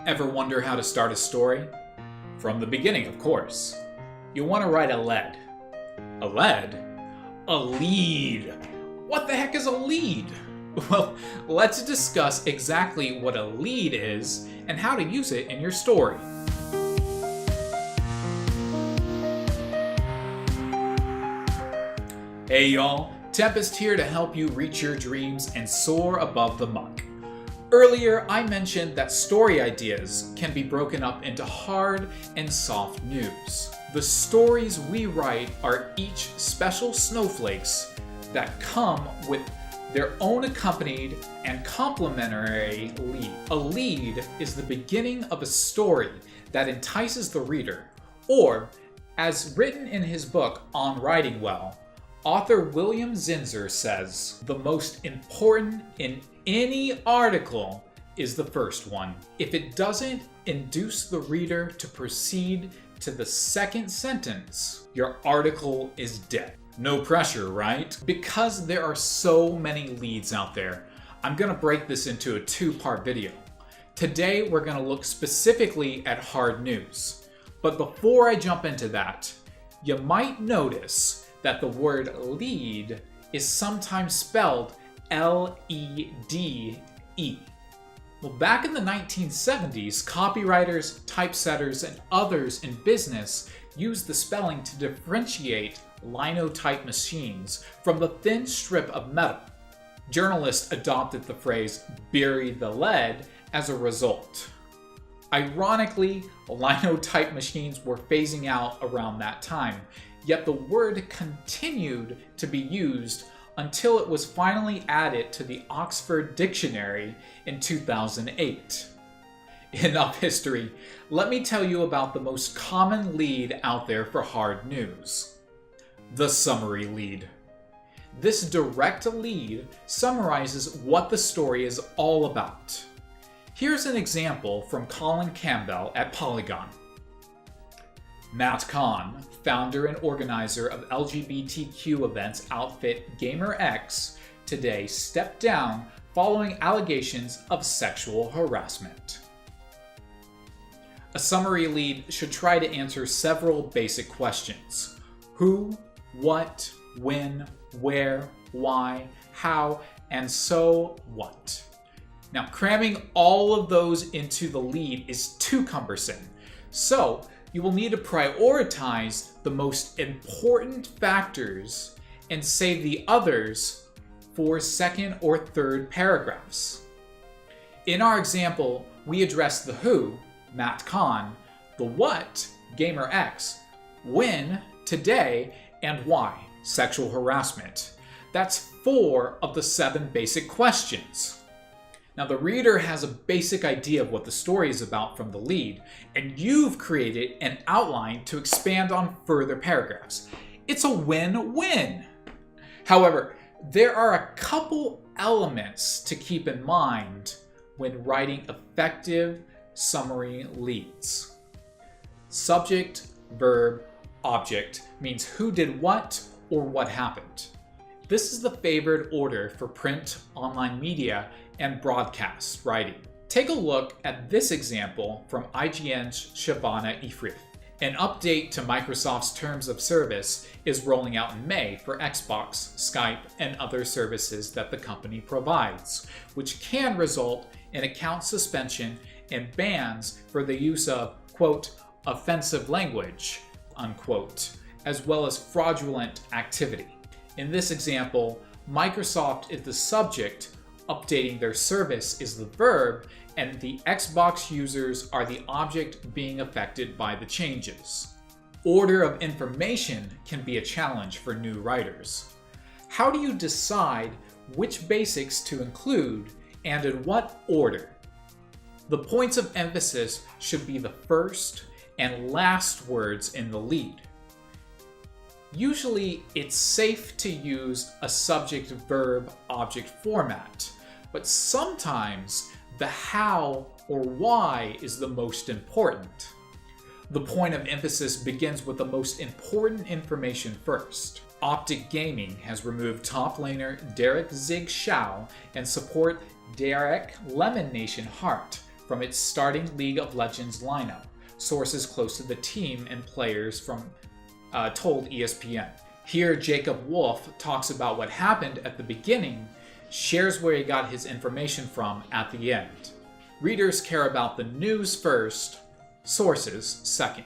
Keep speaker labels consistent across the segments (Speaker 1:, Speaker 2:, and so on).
Speaker 1: Ever wonder how to start a story? From the beginning, of course. You want to write a lead. A lead? A lead. What the heck is a lead? Well, let's discuss exactly what a lead is and how to use it in your story. Hey y'all, Tempest here to help you reach your dreams and soar above the muck. Earlier, I mentioned that story ideas can be broken up into hard and soft news. The stories we write are each special snowflakes that come with their own accompanied and complementary lead. A lead is the beginning of a story that entices the reader, or, as written in his book On Writing Well, author William Zinsser says, the most important in any article is the first one. If it doesn't induce the reader to proceed to the second sentence, your article is dead. No pressure, right? Because there are so many leads out there, I'm gonna break this into a two-part video. Today, we're gonna look specifically at hard news. But before I jump into that, you might notice that the word lead is sometimes spelled L-E-D-E. Well, back in the 1970s, copywriters, typesetters, and others in business used the spelling to differentiate linotype machines from the thin strip of metal. Journalists adopted the phrase "bury the lead" as a result. Ironically, linotype machines were phasing out around that time, yet the word continued to be used until it was finally added to the Oxford Dictionary in 2008. Enough history. Let me tell you about the most common lead out there for hard news. The summary lead. This direct lead summarizes what the story is all about. Here's an example from Colin Campbell at Polygon. Matt Kahn, founder and organizer of LGBTQ events outfit GamerX, today stepped down following allegations of sexual harassment. A summary lead should try to answer several basic questions. Who, what, when, where, why, how, and so what. Now, cramming all of those into the lead is too cumbersome, so you will need to prioritize the most important factors and save the others for second or third paragraphs. In our example, we address the who, Matt Kahn, the what, GamerX, when, today, and why, sexual harassment. That's 4 of the 7 basic questions. Now, the reader has a basic idea of what the story is about from the lead, and you've created an outline to expand on further paragraphs. It's a win-win. However, there are a couple elements to keep in mind when writing effective summary leads. Subject, verb, object means who did what or what happened. This is the favored order for print, online media, and broadcast writing. Take a look at this example from IGN's Shavana Ifrith. An update to Microsoft's terms of service is rolling out in May for Xbox, Skype, and other services that the company provides, which can result in account suspension and bans for the use of, quote, offensive language, unquote, as well as fraudulent activity. In this example, Microsoft is the subject, updating their service is the verb, and the Xbox users are the object being affected by the changes. Order of information can be a challenge for new writers. How do you decide which basics to include and in what order? The points of emphasis should be the first and last words in the lead. Usually, it's safe to use a subject-verb-object format, but sometimes the how or why is the most important. The point of emphasis begins with the most important information first. Optic Gaming has removed top laner Derek Zig Shao and support Derek Lemon Nation Hart from its starting League of Legends lineup, sources close to the team and players told ESPN. Here, Jacob Wolf talks about what happened at the beginning, shares where he got his information from at the end. Readers care about the news first, sources second.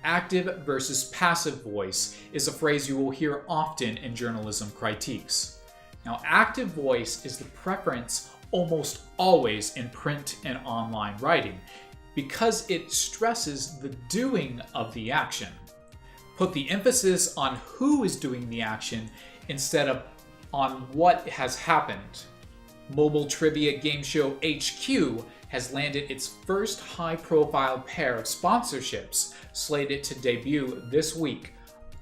Speaker 1: Active versus passive voice is a phrase you will hear often in journalism critiques. Now, active voice is the preference almost always in print and online writing because it stresses the doing of the action. Put the emphasis on who is doing the action instead of on what has happened. Mobile trivia game show HQ has landed its first high-profile pair of sponsorships, slated to debut this week: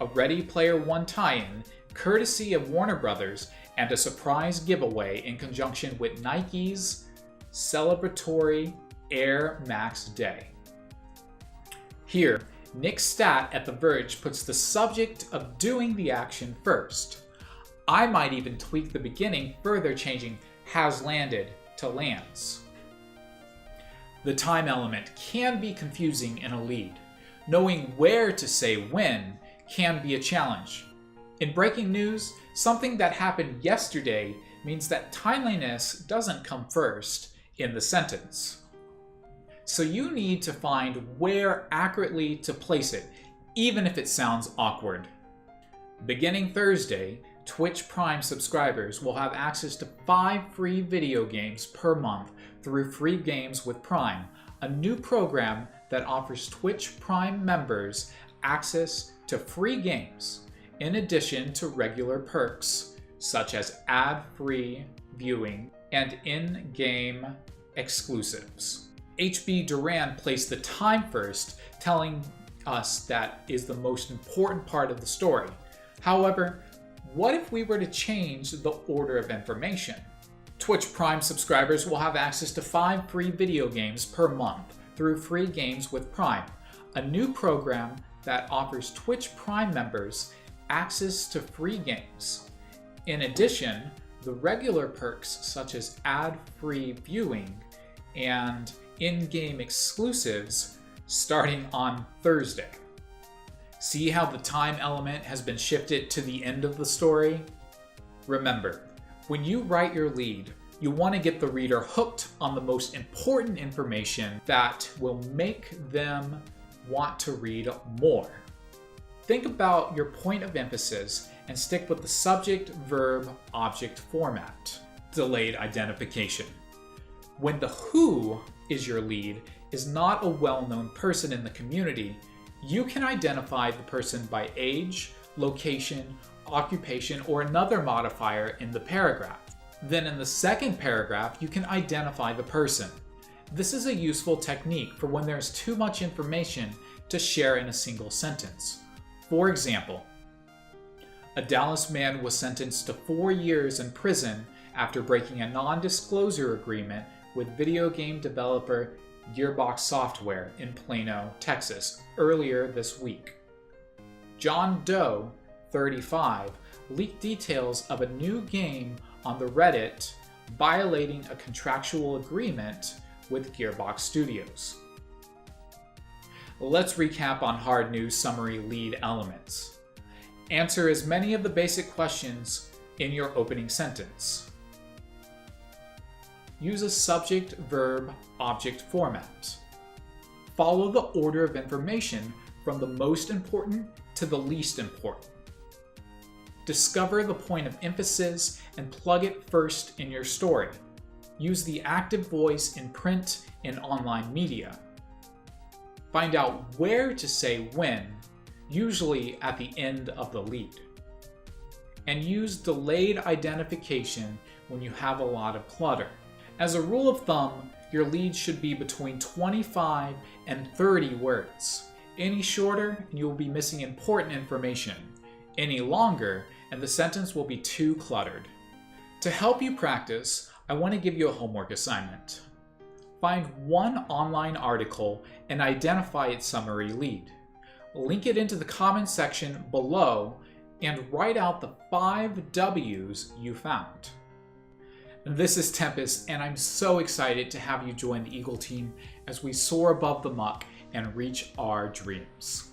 Speaker 1: a Ready Player One tie-in, courtesy of Warner Brothers, and a surprise giveaway in conjunction with Nike's celebratory Air Max Day. Here, Nick Stat at The Verge puts the subject of doing the action first. I might even tweak the beginning, further changing has landed to lands. The time element can be confusing in a lead. Knowing where to say when can be a challenge. In breaking news, something that happened yesterday means that timeliness doesn't come first in the sentence. So you need to find where accurately to place it, even if it sounds awkward. Beginning Thursday, Twitch Prime subscribers will have access to 5 free video games per month through Free Games with Prime, a new program that offers Twitch Prime members access to free games, in addition to regular perks such as ad-free viewing and in-game exclusives. HB Duran placed the time first, telling us that is the most important part of the story. However, what if we were to change the order of information? Twitch Prime subscribers will have access to 5 free video games per month through Free Games with Prime, a new program that offers Twitch Prime members access to free games. In addition, the regular perks such as ad-free viewing and in-game exclusives starting on Thursday. See how the time element has been shifted to the end of the story? Remember, when you write your lead, you want to get the reader hooked on the most important information that will make them want to read more. Think about your point of emphasis and stick with the subject, verb, object format. Delayed identification. When the who is your lead is not a well-known person in the community, you can identify the person by age, location, occupation, or another modifier in the paragraph. Then in the second paragraph, you can identify the person. This is a useful technique for when there's too much information to share in a single sentence. For example, a Dallas man was sentenced to 4 years in prison after breaking a non-disclosure agreement with video game developer Gearbox Software in Plano, Texas, earlier this week. John Doe, 35, leaked details of a new game on the Reddit violating a contractual agreement with Gearbox Studios. Let's recap on hard news summary lead elements. Answer as many of the basic questions in your opening sentence. Use a subject, verb, object format. Follow the order of information from the most important to the least important. Discover the point of emphasis and plug it first in your story. Use the active voice in print and online media. Find out where to say when, usually at the end of the lead. And use delayed identification when you have a lot of clutter. As a rule of thumb, your lead should be between 25 and 30 words. Any shorter, and you will be missing important information. Any longer, and the sentence will be too cluttered. To help you practice, I want to give you a homework assignment. Find one online article and identify its summary lead. Link it into the comments section below and write out the 5 W's you found. This is Tempest, and I'm so excited to have you join the Eagle team as we soar above the muck and reach our dreams.